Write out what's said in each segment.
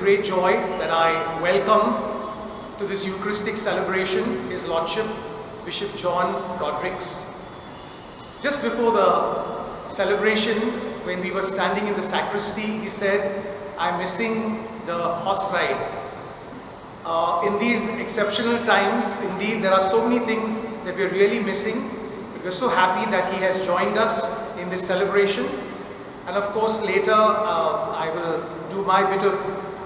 great joy that I welcome to this Eucharistic celebration His Lordship, Bishop John Rodrigues. Just before the celebration, when we were standing in the sacristy, he said, "I'm missing the horse ride." In these exceptional times, indeed, there are so many things that we're really missing. But we're so happy that he has joined us in this celebration. And of course, later I will do my bit of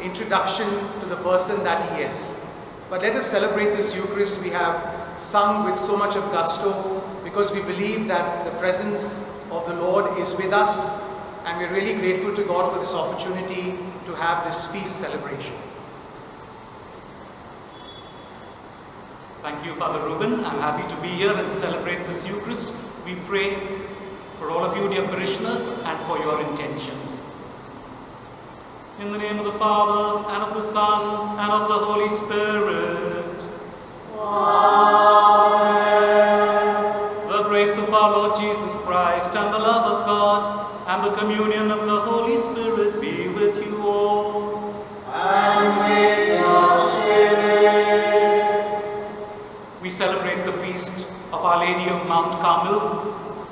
introduction to the person that he is. But let us celebrate this Eucharist. We have sung with so much of gusto because we believe that the presence of the Lord is with us, and we're really grateful to God for this opportunity to have this feast celebration. Thank you, Father Reuben. I'm happy to be here and celebrate this Eucharist. We pray for all of you, dear parishioners, and for your intentions. In the name of the Father, and of the Son, and of the Holy Spirit. Amen. The grace of our Lord Jesus Christ, and the love of God, and the communion of the Holy Spirit be with you all. And with your spirit. We celebrate the feast of Our Lady of Mount Carmel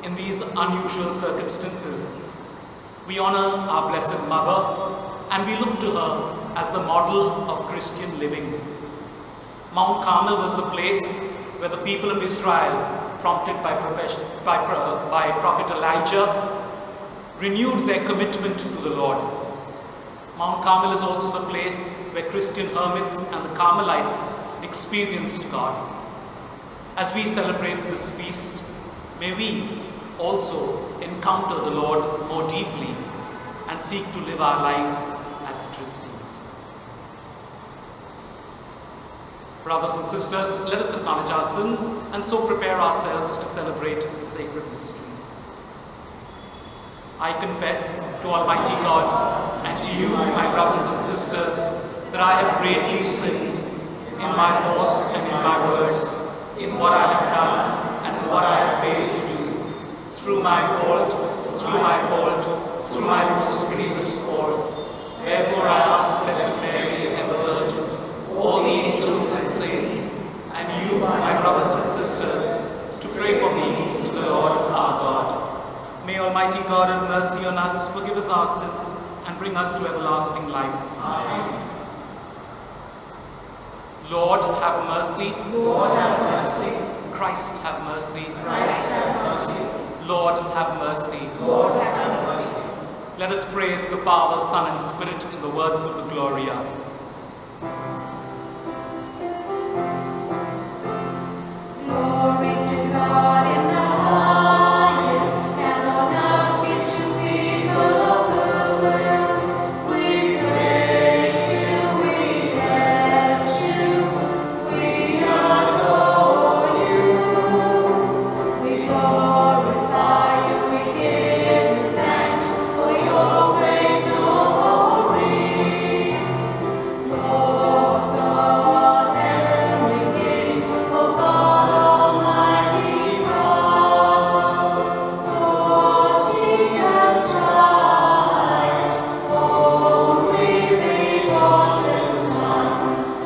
in these unusual circumstances. We honor our Blessed Mother, and we look to her as the model of Christian living. Mount Carmel was the place where the people of Israel, prompted by Prophet Elijah, renewed their commitment to the Lord. Mount Carmel is also the place where Christian hermits and the Carmelites experienced God. As we celebrate this feast, may we also encounter the Lord more deeply and seek to live our lives as Christians. Brothers and sisters, let us acknowledge our sins and so prepare ourselves to celebrate the sacred mysteries. I confess to Almighty God and to you, my brothers and sisters, that I have greatly sinned in my thoughts and in my words, in what I have done and in what I have failed to do, through my fault, through my most grievous fault. Therefore I ask Blessed Mary, ever Virgin, all the angels and saints, and you, my brothers and sisters, to pray for me to the Lord our God. May Almighty God have mercy on us, forgive us our sins, and bring us to everlasting life. Amen. Lord, have mercy. Lord, have mercy. Christ, have mercy. Christ, have mercy. Lord, have mercy. Lord, have mercy. Let us praise the Father, Son, and Spirit in the words of the Gloria. Glory to God in the highest, and on earth peace to people of good will. We praise you, we bless you, we adore you. We glorify you, we give you thanks for your great glory. Lord God, heavenly King, O God Almighty Father, Lord Jesus Christ, only begotten Son,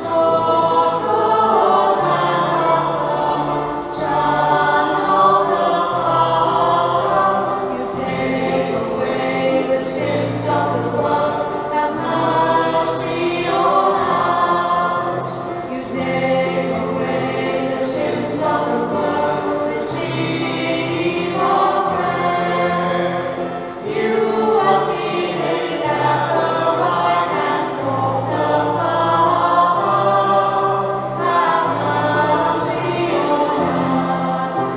Lord God, Lamb of God, Son of the Father, you take away the sins of the world, have mercy on us. You take away the sins of the world, receive our prayer. You are seated at the right hand of the Father, have mercy on us.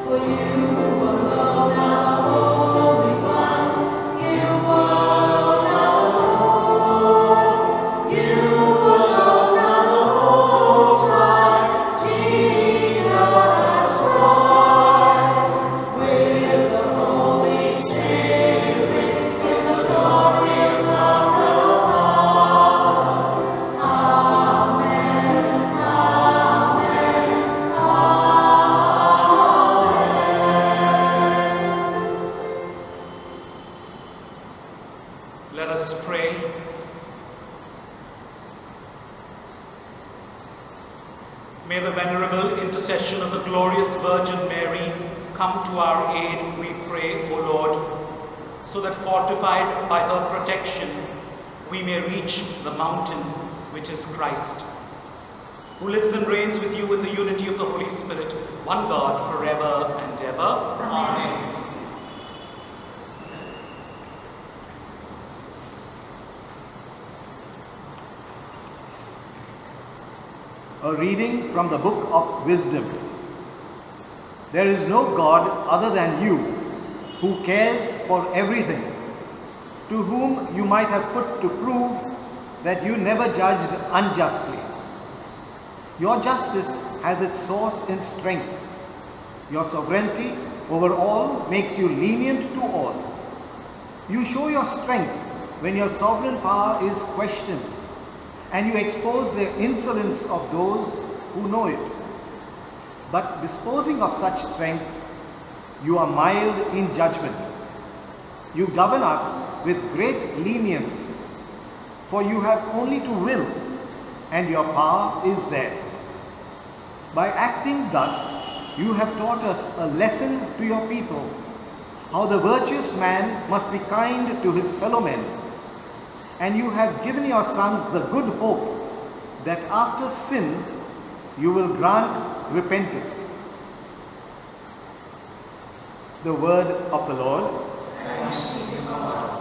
For you alone are the Holy One, you alone are whole, you alone are the Most High, Jesus Christ, with the Holy Spirit, in the glory of God the Father. Amen, amen, amen. Let us pray. May the venerable intercession of the glorious Virgin Mary come to our aid, we pray, O Lord, so that fortified by her protection, we may reach the mountain which is Christ, who lives and reigns with you in the unity of the Holy Spirit, one God, forever and ever. Amen. A reading from the Book of Wisdom. There is no God other than you, who cares for everything, to whom you might have put to prove that you never judged unjustly. Your justice has its source in strength. Your sovereignty over all makes you lenient to all. You show your strength when your sovereign power is questioned, and you expose the insolence of those who know it. But disposing of such strength, you are mild in judgment. You govern us with great lenience, for you have only to will, and your power is there. By acting thus, you have taught us a lesson to your people, how the virtuous man must be kind to his fellow men. And you have given your sons the good hope that after sin you will grant repentance. The word of the Lord. Thanks be to God.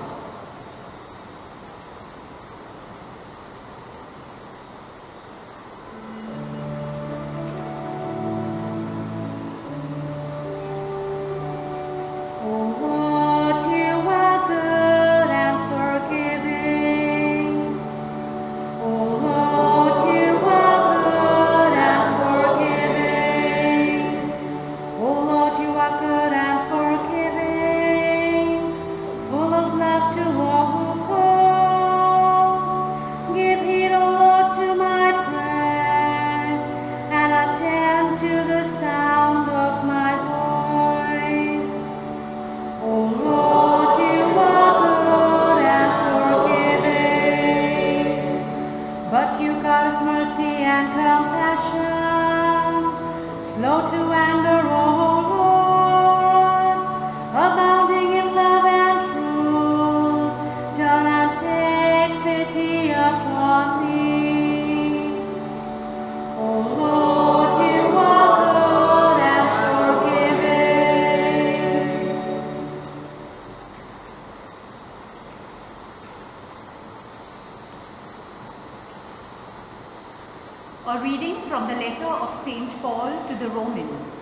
A reading from the letter of St. Paul to the Romans.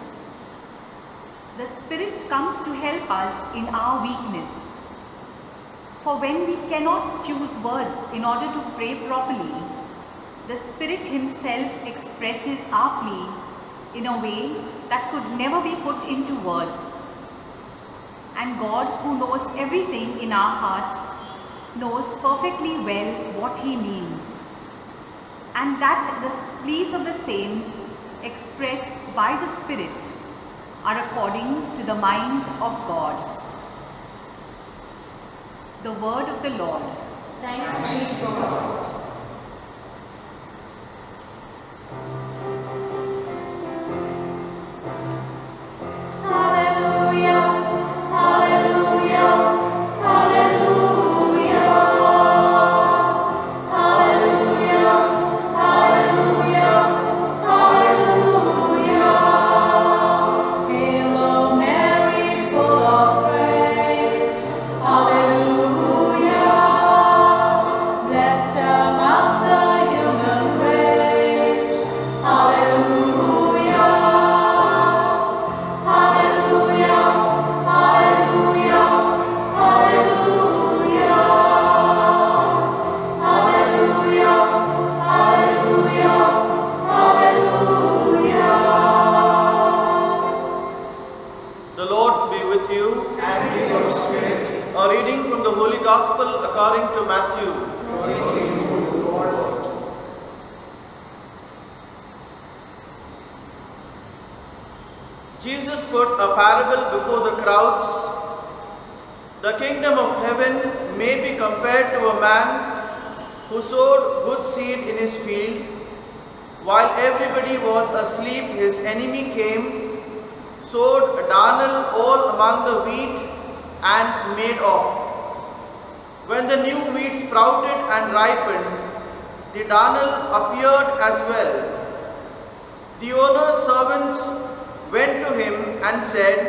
The Spirit comes to help us in our weakness. For when we cannot choose words in order to pray properly, the Spirit Himself expresses our plea in a way that could never be put into words. And God, who knows everything in our hearts, knows perfectly well what He means, and that the pleas of the saints expressed by the Spirit are according to the mind of God. The word of the Lord. Thanks be to God. Jesus put a parable before the crowds. The kingdom of heaven may be compared to a man who sowed good seed in his field. while everybody was asleep, his enemy came, sowed darnel all among the wheat, and made off. When the new wheat sprouted and ripened, the darnel appeared as well. The owner's servants went to him and said,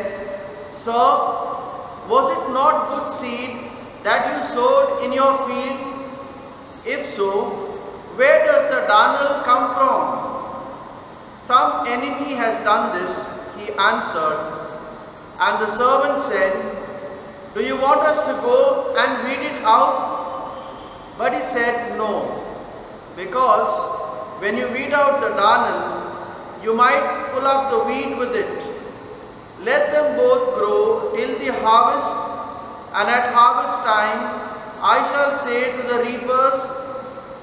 "Sir, was it not good seed that you sowed in your field? If so, where does the darnel come from?" "Some enemy has done this," he answered. And the servant said, "Do you want us to go and weed it out?" But he said, "No, because when you weed out the darnel, you might pull up the wheat with it. Let them both grow till the harvest, and at harvest time I shall say to the reapers,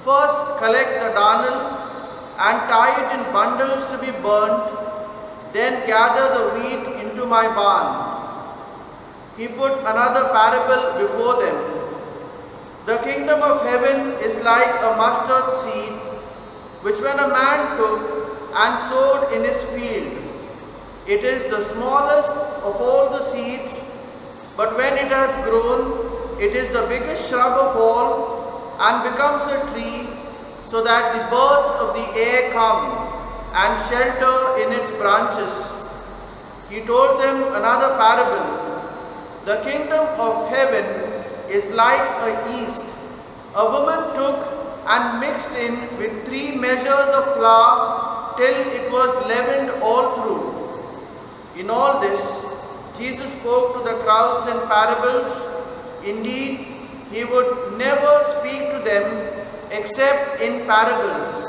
first collect the darnel and tie it in bundles to be burnt, then gather the wheat into my barn." He put another parable before them. "The kingdom of heaven is like a mustard seed, which when a man took and sowed in his field. It is the smallest of all the seeds, but when it has grown, it is the biggest shrub of all, and becomes a tree, so that the birds of the air come and shelter in its branches." He told them another parable. "The kingdom of heaven is like a yeast a woman took and mixed in with 3 measures of flour till it was leavened all through." In all this, Jesus spoke to the crowds in parables. Indeed, he would never speak to them except in parables.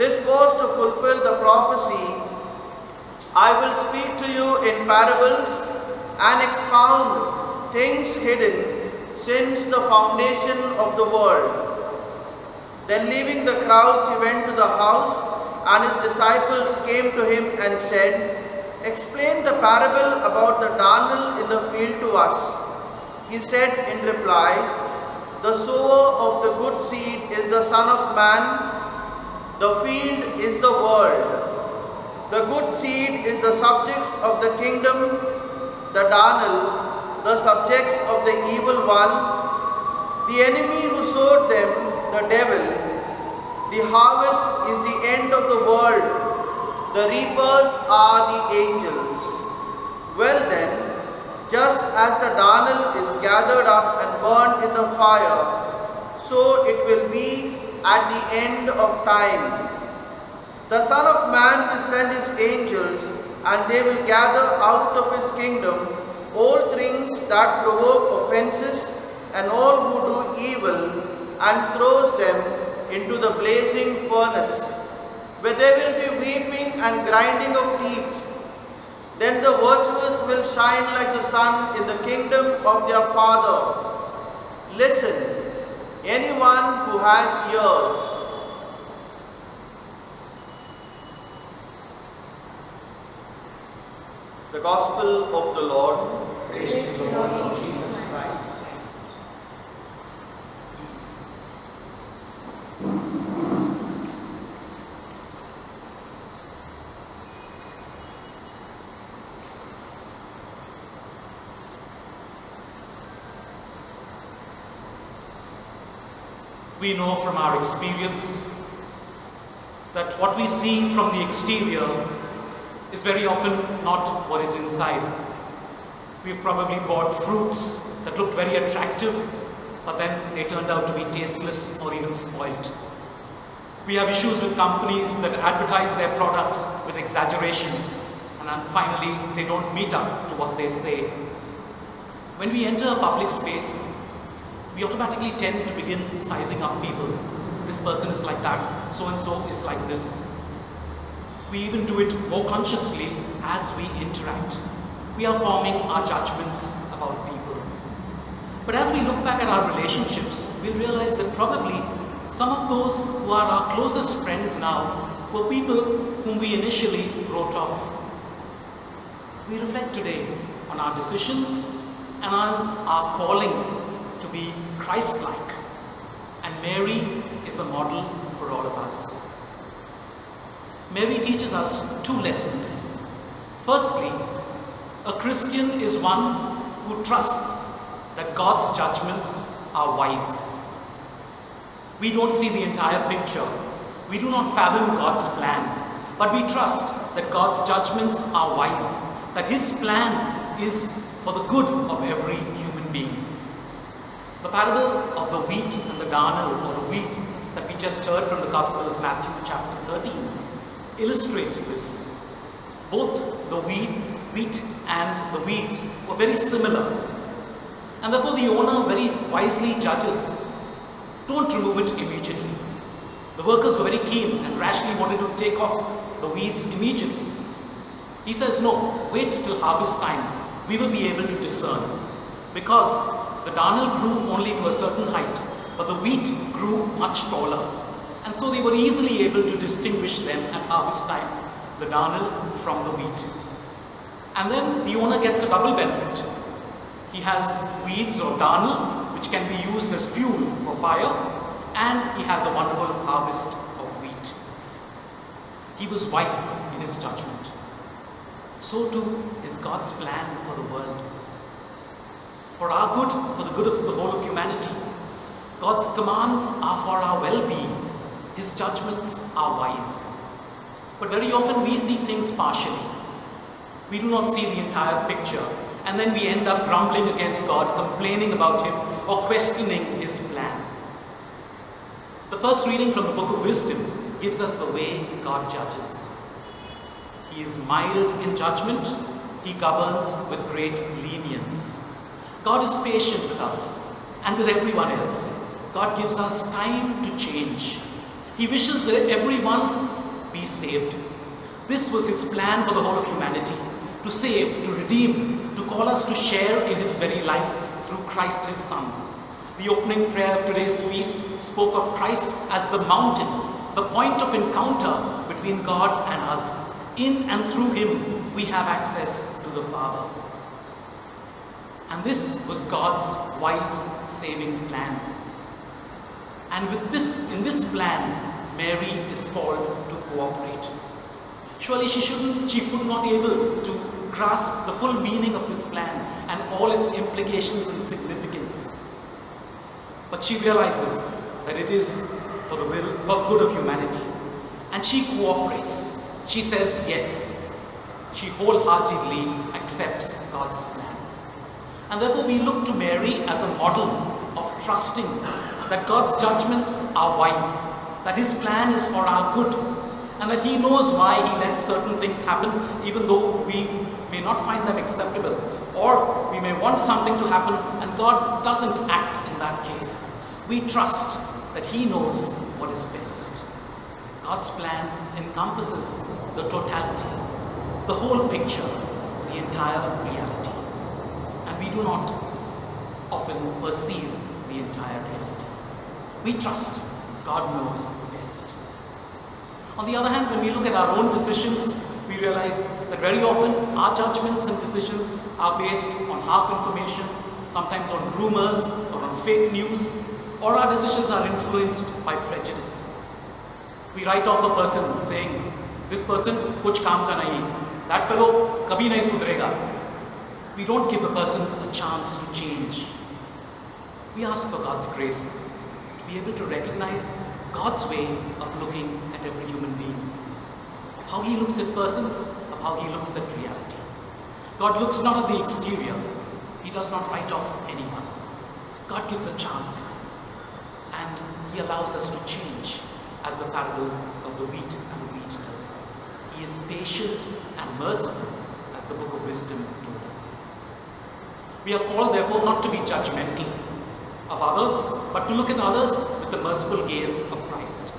This was to fulfill the prophecy, "I will speak to you in parables and expound things hidden since the foundation of the world." Then leaving the crowds, he went to the house, and his disciples came to him and said, "Explain the parable about the darnel in the field to us." He said in reply, "The sower of the good seed is the Son of Man. The field is the world. The good seed is the subjects of the kingdom, the darnel, the subjects of the evil one, the enemy who sowed them, the devil. The harvest is the end of the world. The reapers are the angels. Well then, just as the darnel is gathered up and burned in the fire, so it will be at the end of time. The Son of Man will send his angels, and they will gather out of his kingdom all things that provoke offenses and all who do evil, and throws them into the blazing furnace, where there will be weeping and grinding of teeth. Then the virtuous will shine like the sun in the kingdom of their Father. Listen, anyone who has ears." The Gospel of the Lord. Praise to the Lord Jesus Christ. We know from our experience that what we see from the exterior is very often not what is inside. We've probably bought fruits that looked very attractive, but then they turned out to be tasteless or even spoiled. We have issues with companies that advertise their products with exaggeration, and then finally they don't meet up to what they say. When we enter a public space, we automatically tend to begin sizing up people. This person is like that, so and so is like this. We even do it more consciously as we interact. We are forming our judgments about people. But as we look back at our relationships, we'll realize that probably some of those who are our closest friends now were people whom we initially wrote off. We reflect today on our decisions and on our calling to be Christ-like. And Mary is a model for all of us. Mary teaches us two lessons. Firstly, a Christian is one who trusts that God's judgments are wise. We don't see the entire picture. We do not fathom God's plan, but we trust that God's judgments are wise, that His plan is for the good of every human being. The parable of the wheat and the darnel, or the wheat, that we just heard from the Gospel of Matthew chapter 13, illustrates this. Both the wheat and the weeds were very similar, and therefore the owner very wisely judges, don't remove it immediately. The workers were very keen and rashly wanted to take off the weeds immediately. He says, no, wait till harvest time. We will be able to discern, because the darnel grew only to a certain height, but the wheat grew much taller. And so they were easily able to distinguish them at harvest time, the darnel from the wheat. And then the owner gets a double benefit. He has weeds or darnel, which can be used as fuel for fire, and he has a wonderful harvest of wheat. He was wise in his judgment. So too is God's plan for the world. For our good, for the good of the whole of humanity. God's commands are for our well-being. His judgments are wise. But very often we see things partially. We do not see the entire picture, and then we end up grumbling against God, complaining about Him, or questioning His plan. The first reading from the Book of Wisdom gives us the way God judges. He is mild in judgment. He governs with great lenience. God is patient with us and with everyone else. God gives us time to change. He wishes that everyone be saved. This was His plan for the whole of humanity, to save, to redeem, to call us to share in His very life through Christ His Son. The opening prayer of today's feast spoke of Christ as the mountain, the point of encounter between God and us. In and through Him, we have access to the Father. And this was God's wise saving plan. And in this plan, Mary is called to cooperate. Surely she could not be able to grasp the full meaning of this plan and all its implications and significance. But she realizes that it is for the good of humanity. And she cooperates. She says yes. She wholeheartedly accepts God's plan. And therefore we look to Mary as a model of trusting that God's judgments are wise, that His plan is for our good, and that He knows why He lets certain things happen, even though we may not find them acceptable, or we may want something to happen and God doesn't act in that case. We trust that He knows what is best. God's plan encompasses the totality, the whole picture, the entire reality. And we do not often perceive the entire reality. We trust God knows best. On the other hand, when we look at our own decisions, we realize that very often our judgments and decisions are based on half information, sometimes on rumors or on fake news, or our decisions are influenced by prejudice. We write off a person saying, this person kuch kaam ka nahi, that fellow kabhi nahi sudrega. We don't give the person a chance to change. We ask for God's grace to be able to recognize God's way of looking at every human being, of how He looks at persons, of how He looks at reality. God looks not at the exterior. He does not write off anyone. God gives a chance, and He allows us to change, as the parable of the wheat and the wheat tells us. He is patient and merciful, as the Book of Wisdom told us. We are called, therefore, not to be judgmental of others, but to look at others with the merciful gaze of Christ.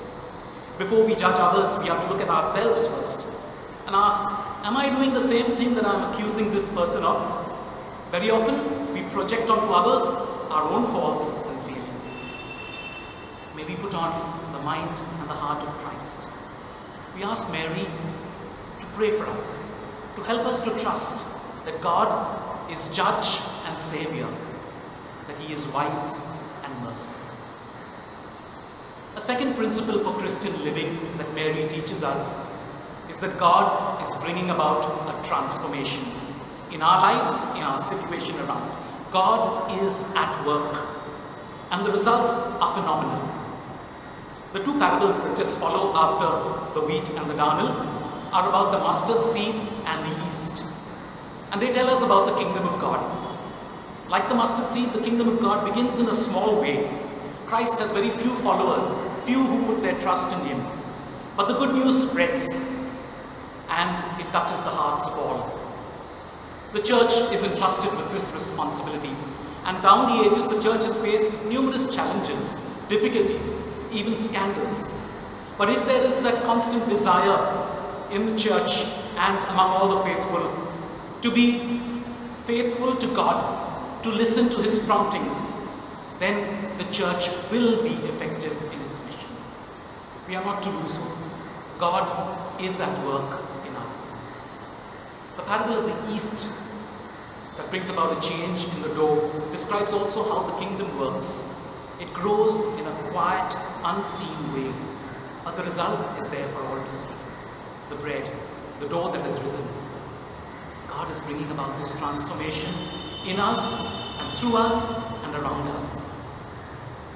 Before we judge others, we have to look at ourselves first and ask, am I doing the same thing that I'm accusing this person of? Very often, we project onto others our own faults and failings. May we put on the mind and the heart of Christ. We ask Mary to pray for us, to help us to trust that God is Judge and Savior, that He is wise and merciful. A second principle for Christian living that Mary teaches us is that God is bringing about a transformation in our lives, in our situation around. God is at work, and the results are phenomenal. The two parables that just follow after the wheat and the darnel are about the mustard seed and the yeast. And they tell us about the kingdom of God. Like the mustard seed, the kingdom of God begins in a small way. Christ has very few followers, few who put their trust in him. But the good news spreads, and it touches the hearts of all. The church is entrusted with this responsibility, and down the ages the church has faced numerous challenges, difficulties, even scandals. But if there is that constant desire in the church and among all the faithful to be faithful to God, to listen to his promptings, then the church will be effective in its mission. We are not to lose hope. God is at work in us. The parable of the yeast that brings about a change in the dough describes also how the kingdom works. It grows in a quiet, unseen way, but the result is there for all to see. The bread, the dough that has risen. God is bringing about this transformation in us and through us and around us.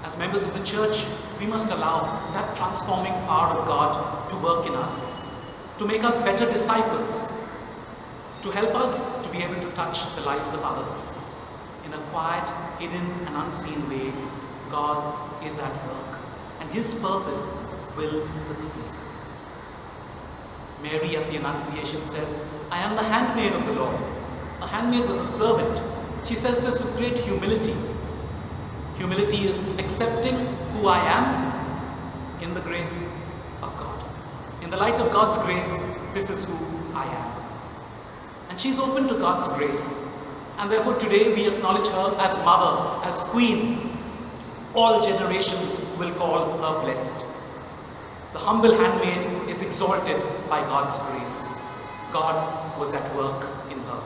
As members of the church, we must allow that transforming power of God to work in us, to make us better disciples, to help us to be able to touch the lives of others. In a quiet, hidden and unseen way, God is at work, and his purpose will succeed. Mary at the Annunciation says, "I am the handmaid of the Lord." A handmaid was a servant. She says this with great humility. Humility is accepting who I am in the grace of God. In the light of God's grace, this is who I am. And she's open to God's grace. And therefore today we acknowledge her as mother, as queen. All generations will call her blessed. The humble handmaid is exalted by God's grace. God was at work in her.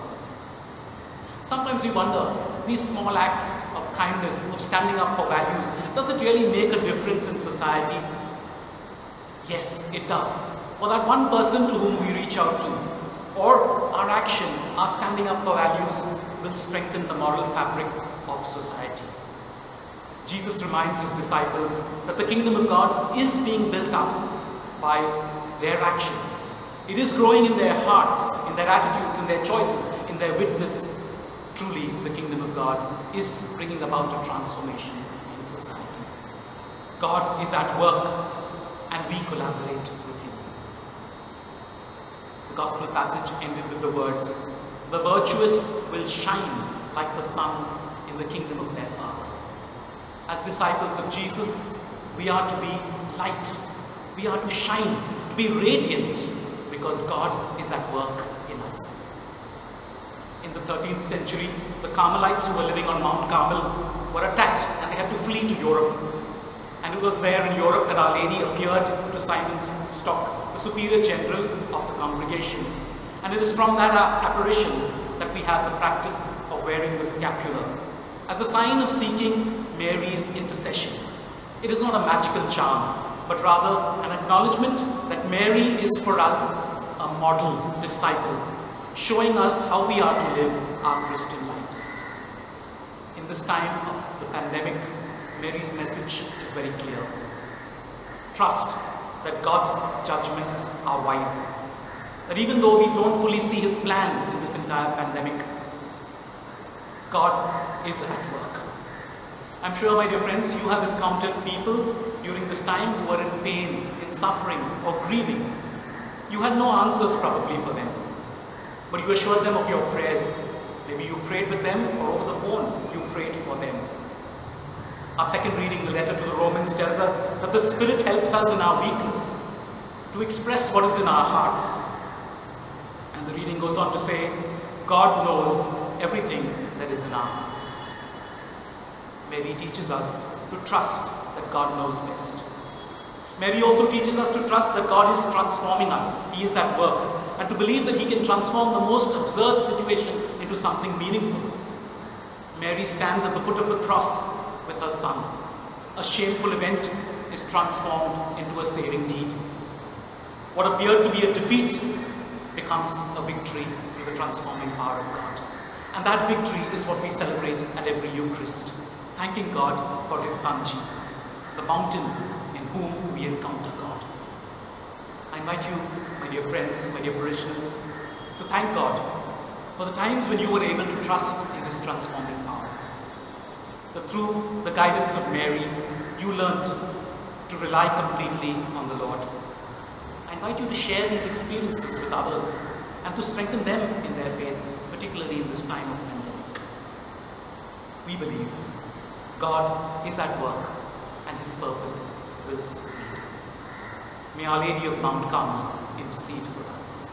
Sometimes we wonder, these small acts of kindness, of standing up for values, does it really make a difference in society? Yes, it does. For that one person to whom we reach out to, or our action, our standing up for values, will strengthen the moral fabric of society. Jesus reminds his disciples that the kingdom of God is being built up by their actions. It is growing in their hearts, in their attitudes, in their choices, in their witness. Truly, the kingdom of God is bringing about a transformation in society. God is at work, and we collaborate with him. The gospel passage ended with the words, "The virtuous will shine like the sun in the kingdom of their Father." As disciples of Jesus, we are to be light. We are to shine, to be radiant, because God is at work in us. In the 13th century, the Carmelites who were living on Mount Carmel were attacked and they had to flee to Europe. And it was there in Europe that Our Lady appeared to Simon Stock, the Superior General of the congregation. And it is from that apparition that we have the practice of wearing the scapular, as a sign of seeking Mary's intercession. It is not a magical charm, but rather an acknowledgement that Mary is for us a model disciple, showing us how we are to live our Christian lives. In this time of the pandemic, Mary's message is very clear. Trust that God's judgments are wise. That even though we don't fully see his plan in this entire pandemic, God is at work. I'm sure, my dear friends, you have encountered people during this time who were in pain, in suffering, or grieving. You had no answers probably for them, but you assured them of your prayers. Maybe you prayed with them, or over the phone, you prayed for them. Our second reading, the letter to the Romans, tells us that the Spirit helps us in our weakness to express what is in our hearts. And the reading goes on to say, God knows everything that is in our hearts. Mary teaches us to trust that God knows best. Mary also teaches us to trust that God is transforming us. He is at work. And to believe that he can transform the most absurd situation into something meaningful. Mary stands at the foot of the cross with her son. A shameful event is transformed into a saving deed. What appeared to be a defeat becomes a victory through the transforming power of God. And that victory is what we celebrate at every Eucharist, thanking God for His Son Jesus, the mountain in whom we encounter God. I invite you, my dear friends, my dear parishioners, to thank God for the times when you were able to trust in His transforming power. That through the guidance of Mary, you learned to rely completely on the Lord. I invite you to share these experiences with others and to strengthen them in their faith, particularly in this time of pandemic. We believe God is at work and His purpose will succeed. May Our Lady of Mount Carmel intercede for us.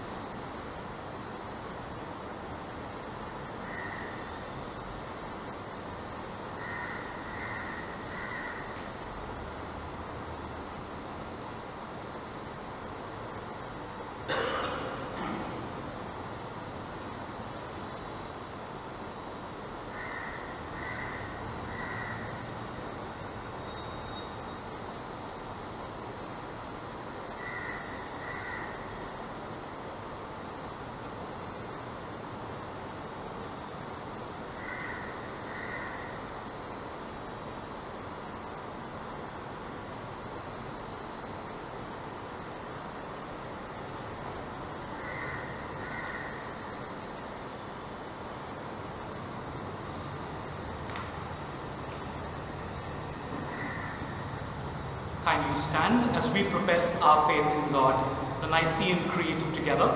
Kindly stand as we profess our faith in God, the Nicene Creed together.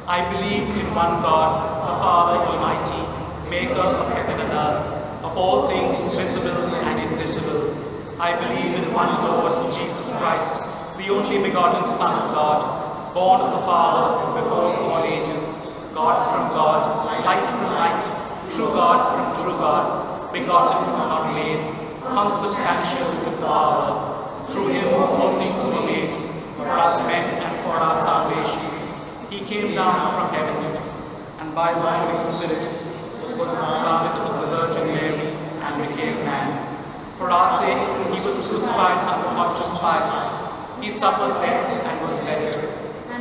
I believe in one God, the Father Almighty, maker of heaven and earth, of all things visible and invisible. I believe in one Lord, Jesus Christ, the only begotten Son of God, born of the Father before all ages, God from God, light from light, true God from true God, begotten and not made, consubstantial with the Father. Through Him all things were made, for us men and for our salvation. He came down from heaven, and by the Holy Spirit was incarnate of the Virgin Mary and became man. For our sake He was crucified under Pontius Pilate. He suffered death and was buried,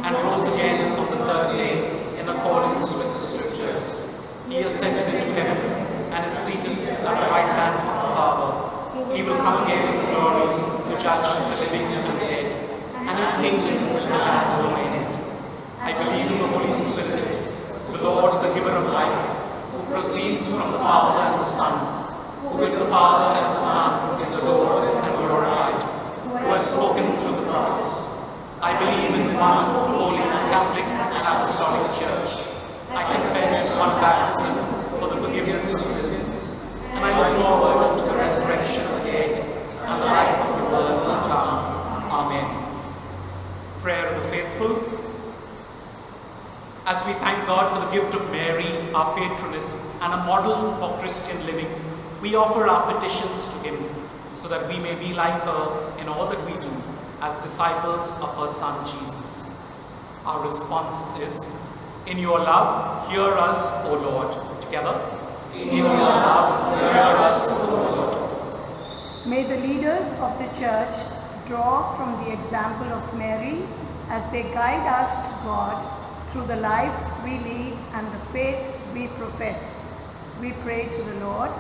and rose again on the third day in accordance with the Scriptures. He ascended into heaven and is seated at the right hand of the Father. He will come again in glory to judge the living and the dead, and His kingdom will have no end. I believe in the Holy Spirit, the Lord, the giver of life, who proceeds from the Father and the Son, who with the Father and the Son is adored and glorified, who has spoken through the prophets. I believe in one holy, Catholic, and Apostolic Church. I confess one baptism for the forgiveness of sins, and I look forward to the resurrection of the dead and the life of the world to come. Amen. Prayer of the faithful. As we thank God for the gift of Mary, our patroness, and a model for Christian living, we offer our petitions to Him so that we may be like her in all that we do as disciples of her Son Jesus. Our response is, in your love, hear us, O Lord. Together. In your love, hear us, O Lord. May the leaders of the Church draw from the example of Mary as they guide us to God through the lives we lead and the faith we profess. We pray to the Lord.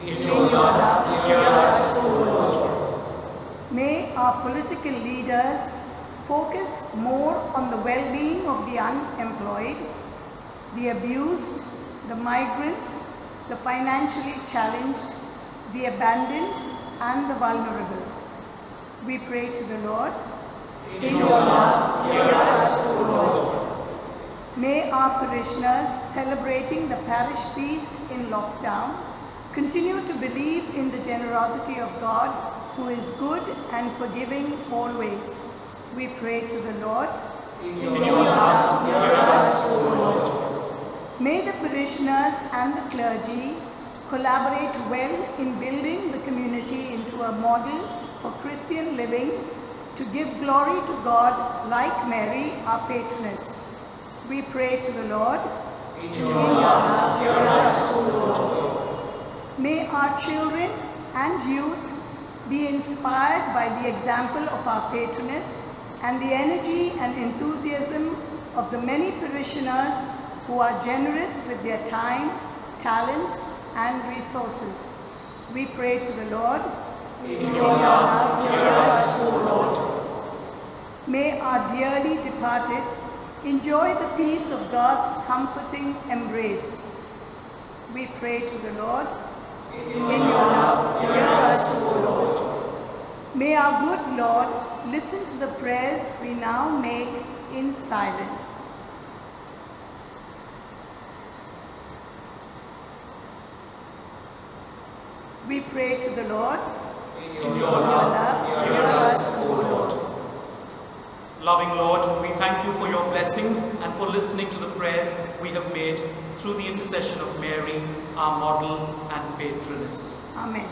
In your love, hear us, O Lord. May our political leaders focus more on the well-being of the unemployed, the abused, the migrants, the financially challenged, the abandoned, and the vulnerable. We pray to the Lord. In your love, hear us, O Lord. May our parishioners celebrating the parish feast in lockdown continue to believe in the generosity of God, who is good and forgiving always. We pray to the Lord. In your love, hear us, O Lord. May the parishioners and the clergy collaborate well in building the community into a model for Christian living to give glory to God like Mary, our patroness. We pray to the Lord. In your love, hear us, O Lord. May our children and youth be inspired by the example of our patroness and the energy and enthusiasm of the many parishioners who are generous with their time, talents, and resources. We pray to the Lord. In your love, hear us, O Lord. May our dearly departed enjoy the peace of God's comforting embrace. We pray to the Lord. In your love, hear us, O Lord. May our good Lord listen to the prayers we now make in silence. We pray to the Lord. In your love, hear us, O Lord. Loving Lord, we thank you for your blessings and for listening to the prayers we have made through the intercession of Mary, our model and patroness. Amen.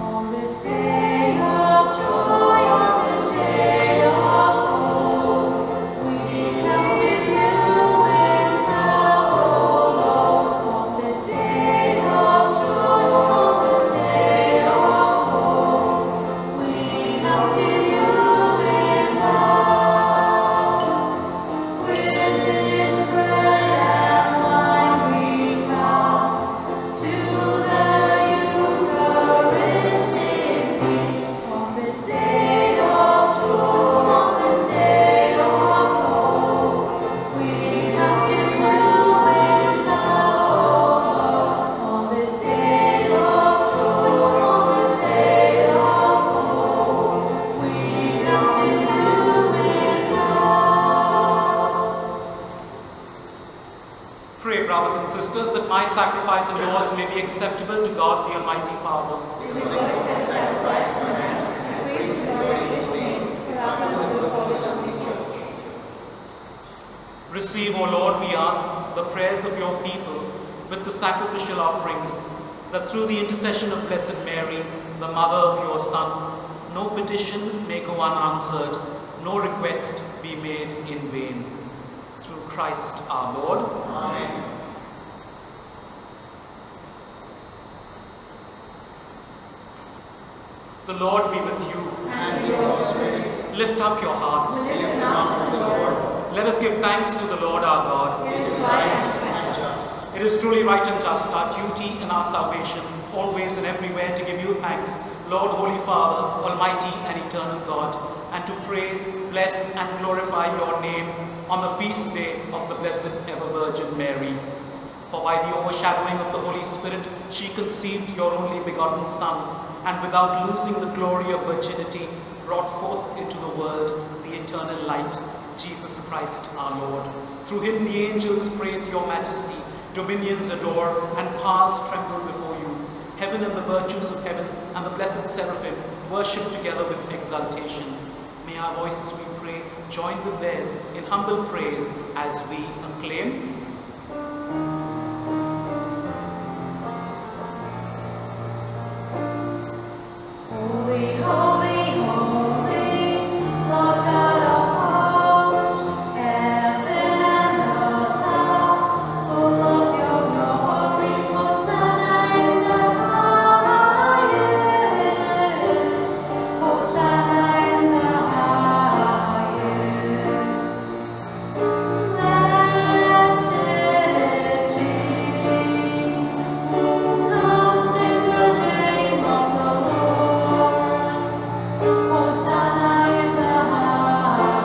On this day of joy, on this day of hope, we come to you in love, O Lord. On this day of joy, on this day of hope, we come to you in love. With this bread and wine we bow to the Eucharistic feast. On this day of joy, on this day of hope, we come to you in love. On this day of joy, on this day of hope, we come to you in love. Pray, brothers and sisters, that my sacrifice and yours may be acceptable to God, the Almighty Father. Receive, O Lord, we ask, the prayers of your people with the sacrificial offerings, that through the intercession of Blessed Mary, the mother of your Son, no petition may go unanswered, no request be made in vain. Through Christ our Lord. Amen. The Lord be with you. And with your spirit, Lift up your hearts. lift them up to the Lord. Let us give thanks to the Lord our God. It is right and just. It is truly right and just, our duty and our salvation, always and everywhere to give you thanks, Lord, Holy Father, Almighty and eternal God, and to praise, bless and glorify your name on the feast day of the Blessed Ever Virgin Mary. For by the overshadowing of the Holy Spirit, she conceived your only begotten Son, and without losing the glory of virginity, brought forth into the world the eternal light, Jesus Christ our Lord. Through him the angels praise your majesty, dominions adore, and powers tremble before you. Heaven and the virtues of heaven and the blessed seraphim worship together with exultation. May our voices, we pray, join with theirs in humble praise as we acclaim. Holy, holy, holy, Lord God of hosts, heaven and earth are full of your glory. Hosanna in the highest. Hosanna in the highest. Blessed is he who comes in the name of the Lord. Hosanna in the highest.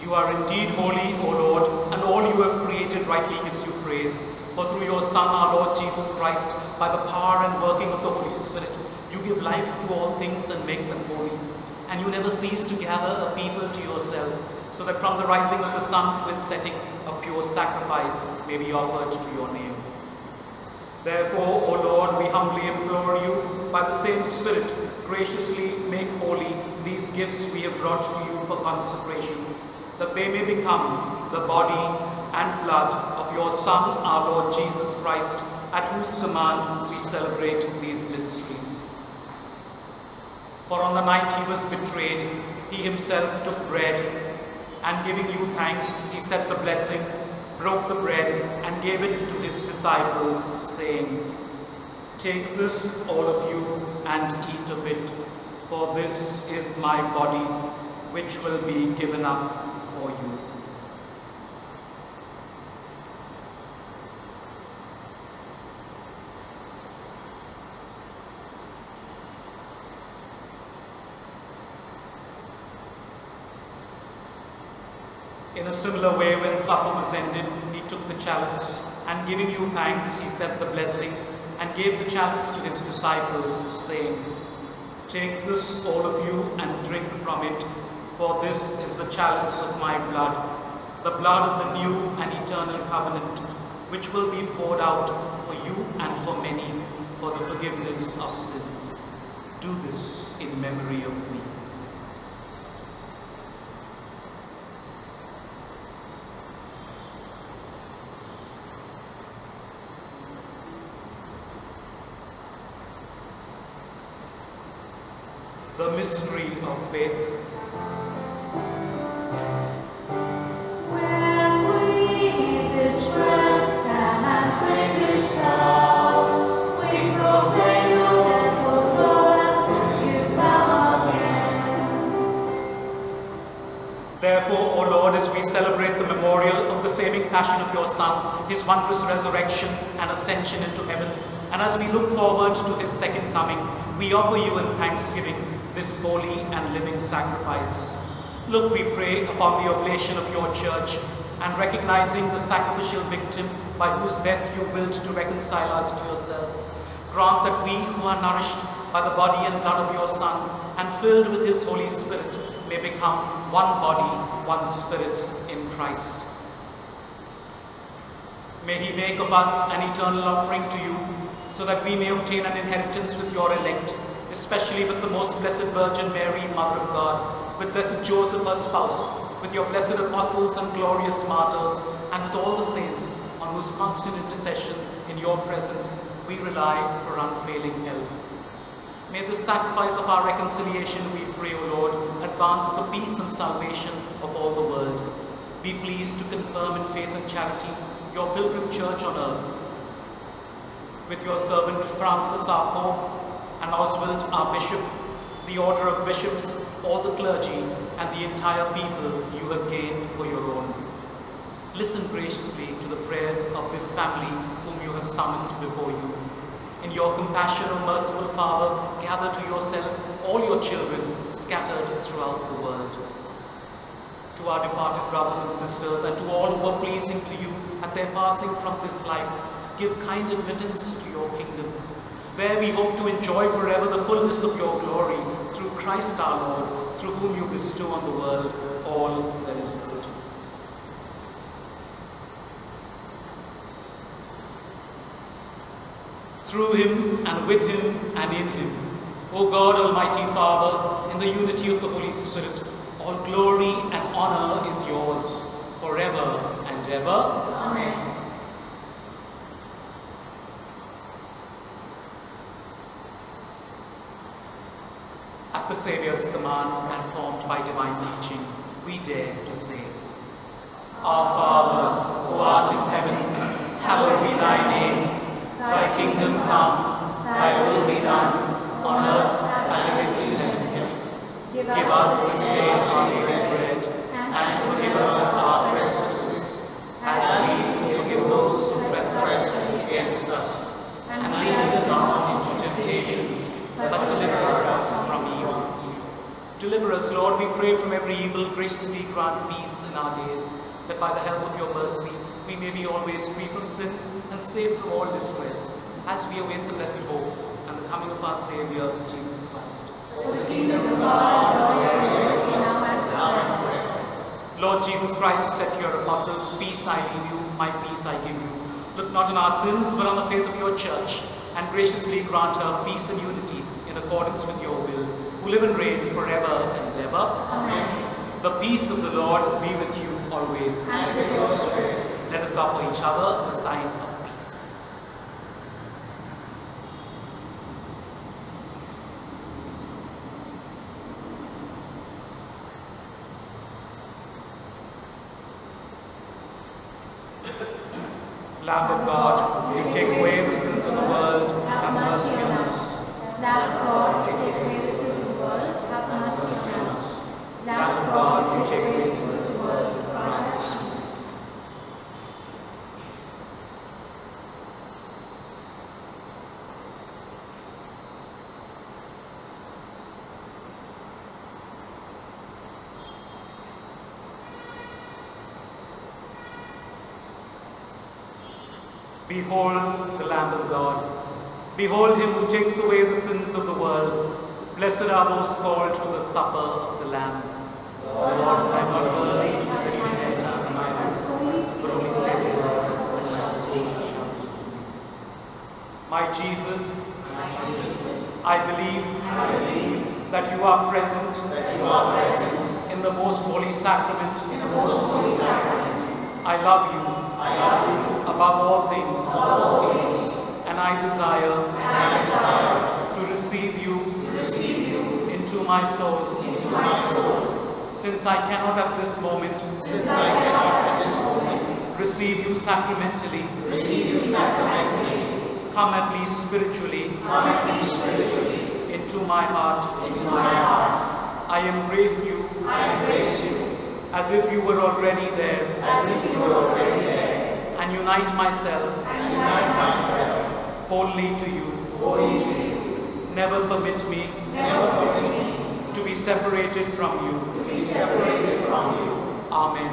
You are indeed holy, O Lord, and all you have created rightly gives you praise. For through your Son, our Lord Jesus Christ, by the power and working of the Holy Spirit, you give life to all things and make them holy. And you never cease to gather a people to yourself, so that from the rising of the sun to its setting, a pure sacrifice may be offered to your name. Therefore, O Lord, we humbly implore you, by the same Spirit, graciously make holy these gifts we have brought to you for consecration, that they may become the body and blood of your Son, our Lord Jesus Christ, at whose command we celebrate these mysteries. For on the night he was betrayed, he himself took bread, And giving you thanks, he said the blessing, broke the bread, and gave it to his disciples, saying, "Take this, all of you, and eat of it, for this is my body, which will be given up for you." In a similar way, when supper was ended, he took the chalice, and giving you thanks, he said the blessing, and gave the chalice to his disciples, saying, "Take this, all of you, and drink from it, for this is the chalice of my blood, the blood of the new and eternal covenant, which will be poured out for you and for many for the forgiveness of sins. Do this in memory of me." The mystery of faith. When we eat this bread and drink this cup, we proclaim your death, O Lord, until you come again. Therefore, O Lord, as we celebrate the memorial of the saving passion of your Son, his wondrous resurrection and ascension into heaven, and as we look forward to his second coming, we offer you in thanksgiving this holy and living sacrifice. Look, we pray, upon the oblation of your church, and recognizing the sacrificial victim by whose death you willed to reconcile us to yourself. Grant that we who are nourished by the body and blood of your Son and filled with his Holy Spirit may become one body, one spirit in Christ. May he make of us an eternal offering to you, so that we may obtain an inheritance with your elect, especially with the most blessed Virgin Mary, Mother of God, with blessed Joseph, her spouse, with your blessed apostles and glorious martyrs, and with all the saints, on whose constant intercession in your presence we rely for unfailing help. May the sacrifice of our reconciliation, we pray, O Lord, advance the peace and salvation of all the world. Be pleased to confirm in faith and charity your pilgrim church on earth. With your servant Francis, our Pope, and Oswald, our Bishop, the order of bishops, all the clergy, and the entire people you have gained for your own. Listen graciously to the prayers of this family whom you have summoned before you. In your compassion, O merciful Father, gather to yourself all your children scattered throughout the world. To our departed brothers and sisters, and to all who are pleasing to you at their passing from this life, give kind admittance to your kingdom, where we hope to enjoy forever the fullness of your glory, through Christ our Lord, through whom you bestow on the world all that is good. Through him, and with him, and in him, O God, Almighty Father, in the unity of the Holy Spirit, all glory and honor is yours, forever and ever. Amen. At the Saviour's command and formed by divine teaching, we dare to say, Our Father, who art in heaven, hallowed be thy name. Thy kingdom come, thy will be done, on earth as it is in heaven. Give us this day our daily bread, and forgive us our trespasses, as we forgive those who trespass against us. And lead us not into temptation, but deliver us from evil. Deliver us, Lord, we pray, from every evil. Graciously grant peace in our days, that by the help of your mercy we may be always free from sin and safe from all distress, as we await the blessed hope and the coming of our Saviour, Jesus Christ. The kingdom of God, is now and forever. Lord Jesus Christ, who said to your apostles, Peace I leave you, my peace I give you. Look not on our sins, but on the faith of your church, and graciously grant her peace and unity in accordance with your will, who live and reign forever and ever. Amen. The peace of the Lord be with you always. And with your spirit. Let us offer each other the sign of peace. Lamb of God, you take away the sins of the world, have mercy on us. Lamb of God, you take away the sins of the world, have mercy on us. Lamb of God, you take away the sins of the world, grant us peace. Behold the Lamb of God. Behold him who takes away the sins of the world. Blessed are those called to the supper of the Lamb. Lord, I am not worthy that you should enter into my home, but only say the word, and my soul shall be healed. My Jesus, I believe that you are present in the most holy sacrament. I love you above all things, and I desire to receive you into my soul. Since I cannot at this moment receive you sacramentally, come at least spiritually into my heart. I embrace you as if you were already there, and unite myself wholly to you. Never permit me to be separated from you. Amen.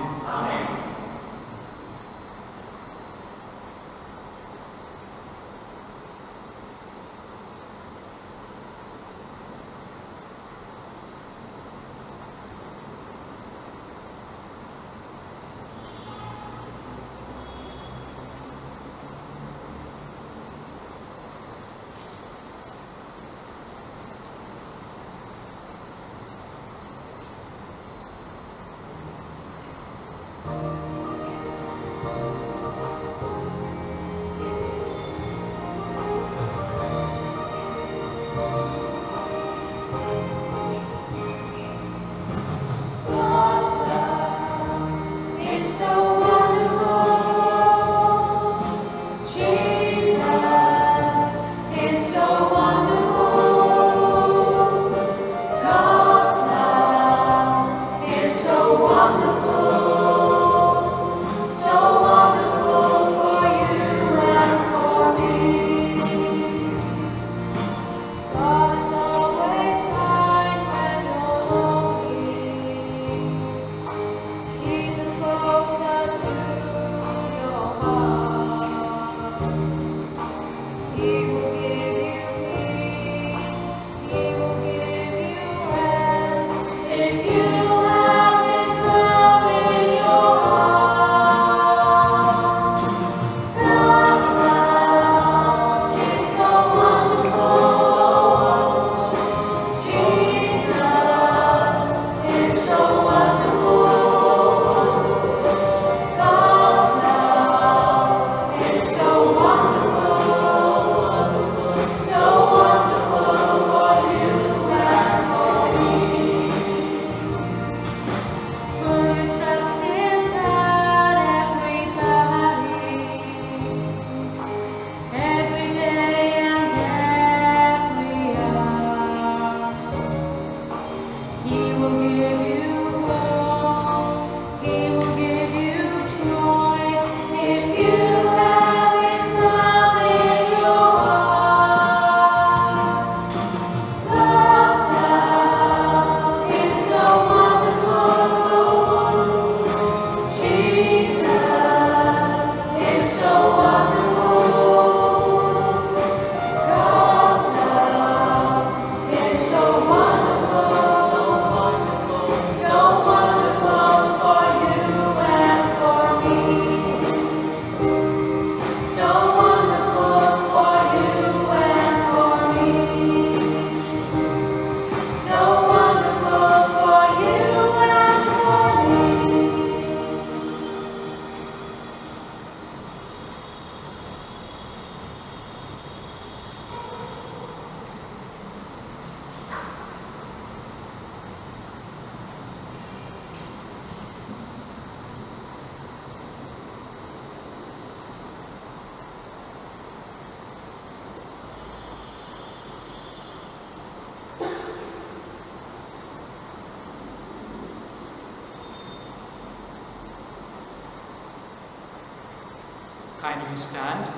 Kindly stand.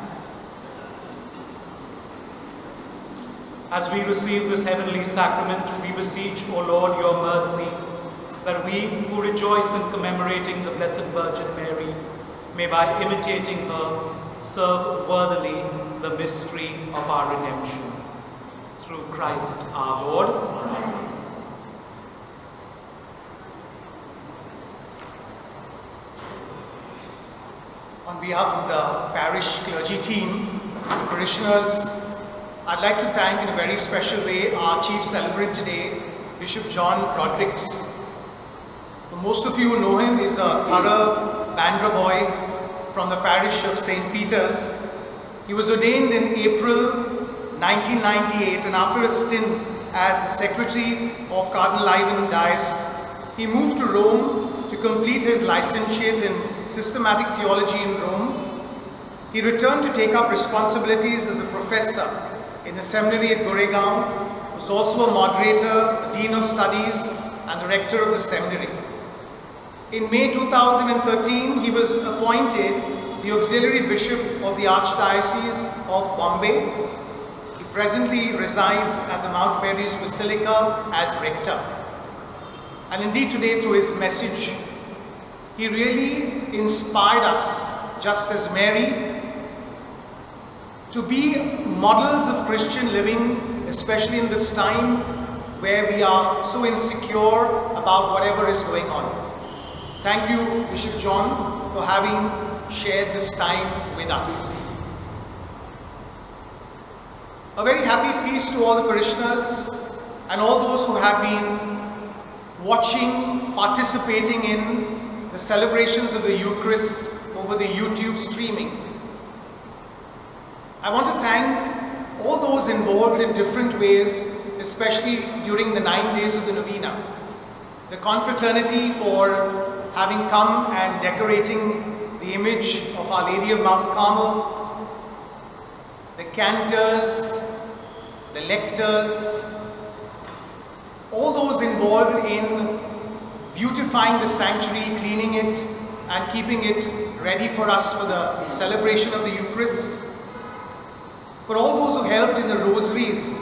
As we receive this heavenly sacrament, we beseech, O Lord, your mercy, that we who rejoice in commemorating the Blessed Virgin Mary may, by imitating her, serve worthily the mystery of our redemption. Through Christ our Lord. Amen. On behalf of the parish clergy team, parishioners, I'd like to thank in a very special way our chief celebrant today, Bishop John Rodrigues. Most of you know him. He's a thorough Bandra boy from the parish of St. Peter's. He was ordained in April 1998, and after a stint as the secretary of Cardinal Ivan Dias, he moved to Rome to complete his licentiate in systematic theology in Rome. He returned to take up responsibilities as a professor in the seminary at Goregaon, was also a moderator, a dean of studies, and the rector of the seminary. In May 2013, he was appointed the auxiliary bishop of the Archdiocese of Bombay. He presently resides at the Mount Mary's Basilica as rector. And indeed today, through his message, he really inspired us, just as Mary, to be models of Christian living, especially in this time where we are so insecure about whatever is going on. Thank you, Bishop John, for having shared this time with us. A very happy feast to all the parishioners and all those who have been watching, participating in the celebrations of the Eucharist over the YouTube streaming. I want to thank all those involved in different ways, especially during the 9 days of the novena. The confraternity for having come and decorating the image of Our Lady of Mount Carmel, the cantors, the lectors, all those involved in beautifying the sanctuary, cleaning it and keeping it ready for us for the celebration of the Eucharist. For all those who helped in the rosaries,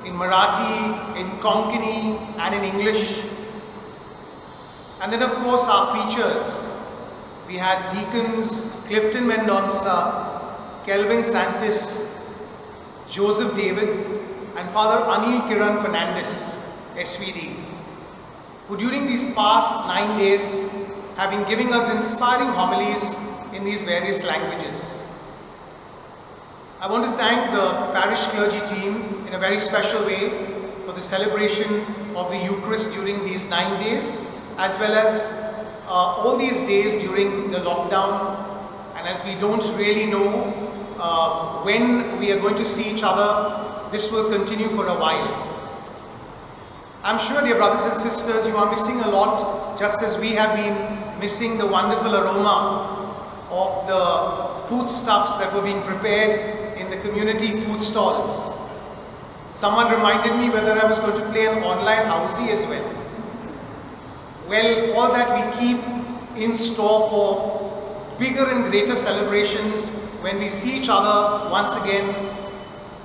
in Marathi, in Konkani and in English. And then of course our preachers. We had deacons Clifton Mendonça, Kelvin Santis, Joseph David and Father Anil Kiran Fernandez, SVD, who during these past 9 days have been giving us inspiring homilies in these various languages. I want to thank the parish clergy team in a very special way for the celebration of the Eucharist during these 9 days, as well as all these days during the lockdown, and as we don't really know when we are going to see each other, this will continue for a while. I'm sure, dear brothers and sisters, you are missing a lot, just as we have been missing the wonderful aroma of the foodstuffs that were being prepared in the community food stalls. Someone reminded me whether I was going to play an online housey as well. Well, all that we keep in store for bigger and greater celebrations when we see each other once again.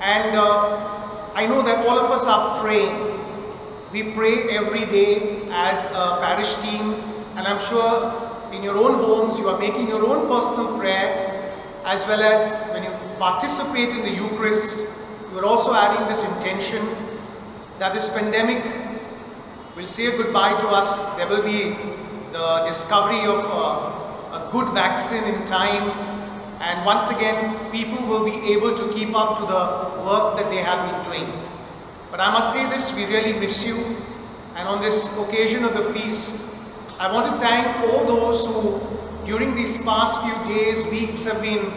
And I know that all of us are praying. We pray every day as a parish team, and I'm sure in your own homes you are making your own personal prayer, as well as when you participate in the Eucharist, you are also adding this intention that this pandemic will say a goodbye to us. There will be the discovery of a good vaccine in time, and once again people will be able to keep up to the work that they have been doing. But I must say this, we really miss you, and on this occasion of the feast, I want to thank all those who during these past few days, weeks have been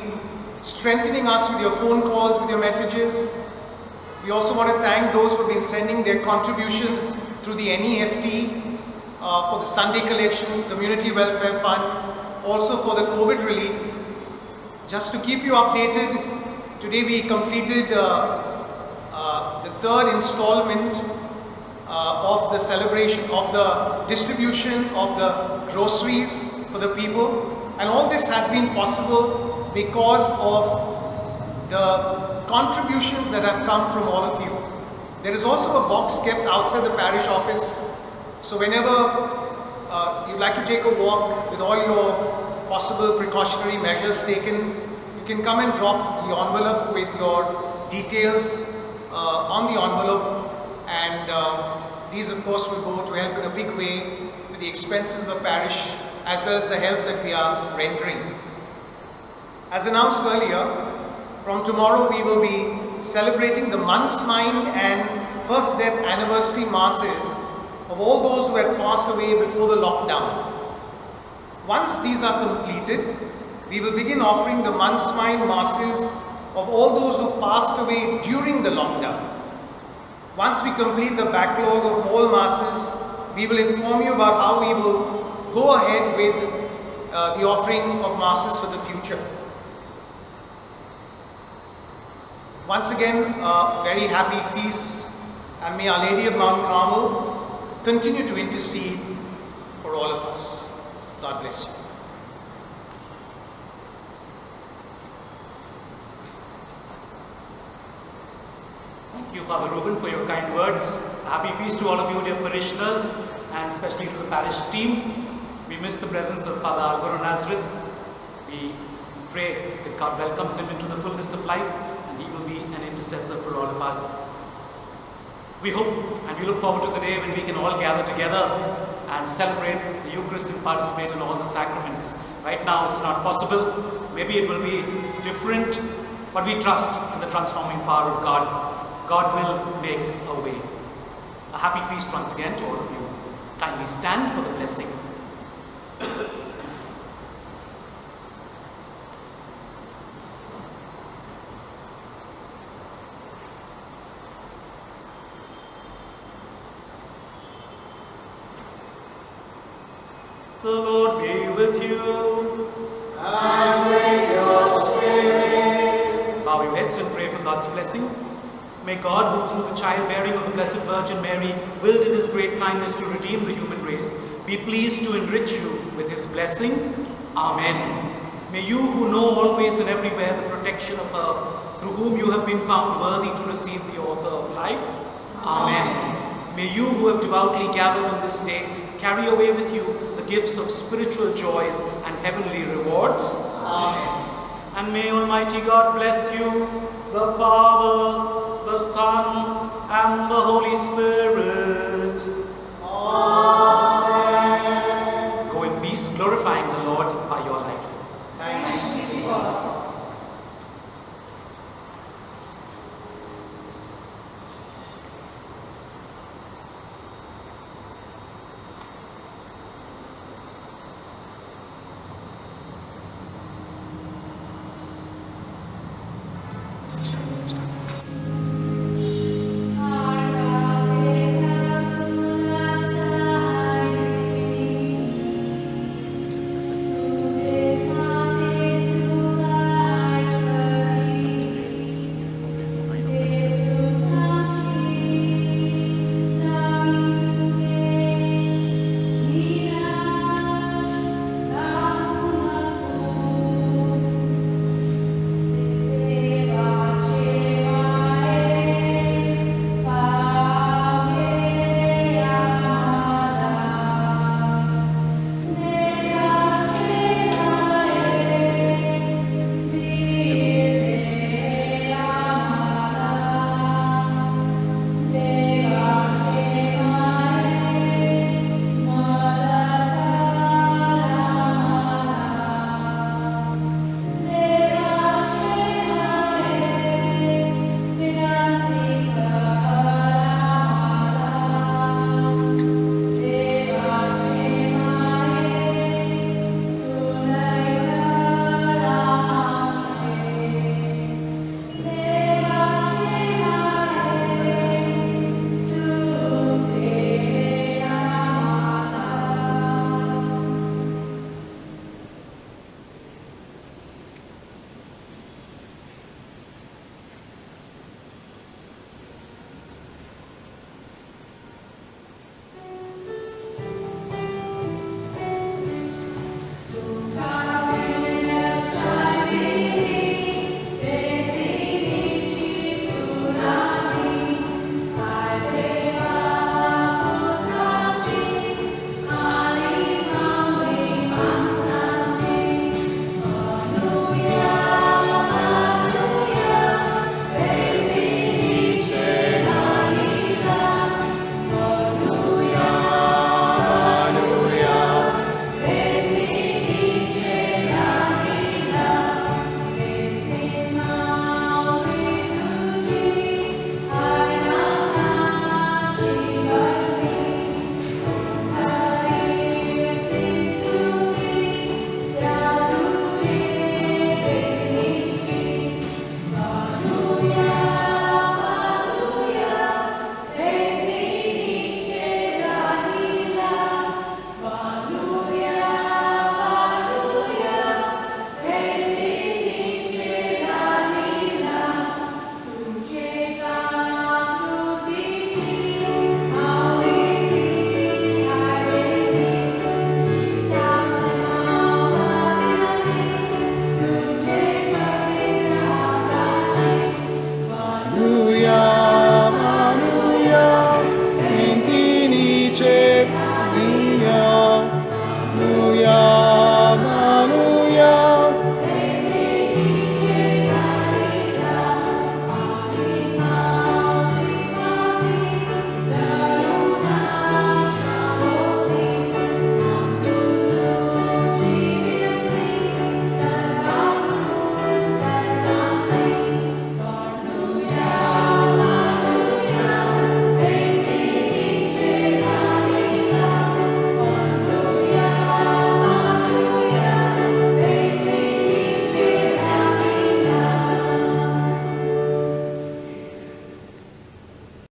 strengthening us with your phone calls, with your messages. We also want to thank those who have been sending their contributions through the NEFT for the Sunday collections, Community Welfare Fund, also for the COVID relief. Just to keep you updated, today we completed the third installment of the celebration of the distribution of the groceries for the people, and all this has been possible because of the contributions that have come from all of you. There is also a box kept outside the parish office. So whenever you'd like to take a walk with all your possible precautionary measures taken, you can come and drop the envelope with your details on the envelope, and these of course will go to help in a big way with the expenses of the parish as well as the help that we are rendering. As announced earlier, from tomorrow we will be celebrating the Mannsmind and First Death Anniversary Masses of all those who had passed away before the lockdown. Once these are completed, we will begin offering the Mannsmind Masses of all those who passed away during the lockdown. Once we complete the backlog of all Masses, we will inform you about how we will go ahead with the offering of Masses for the future. Once again, a very happy feast, and may Our Lady of Mount Carmel continue to intercede for all of us. God bless you. Thank you, Father Reuben, for your kind words. A happy feast to all of you, dear parishioners, and especially to the parish team. We miss the presence of Father Alvaro Nazareth. We pray that God welcomes him into the fullness of life, and he will be an intercessor for all of us. We hope and we look forward to the day when we can all gather together and celebrate the Eucharist and participate in all the sacraments. Right now it's not possible. Maybe it will be different, but we trust in the transforming power of God. God will make a way. A happy feast once again to all of you. Kindly stand for the blessing. The Lord be with you. And with your spirit. Bow your heads and pray for God's blessing. May God, who through the childbearing of the Blessed Virgin Mary willed in his great kindness to redeem the human race, be pleased to enrich you with his blessing. Amen. May you, who know always and everywhere the protection of her, through whom you have been found worthy to receive the author of life. Amen. May you, who have devoutly gathered on this day, carry away with you the gifts of spiritual joys and heavenly rewards. Amen. And may Almighty God bless you, the Father, the Son, and the Holy Spirit.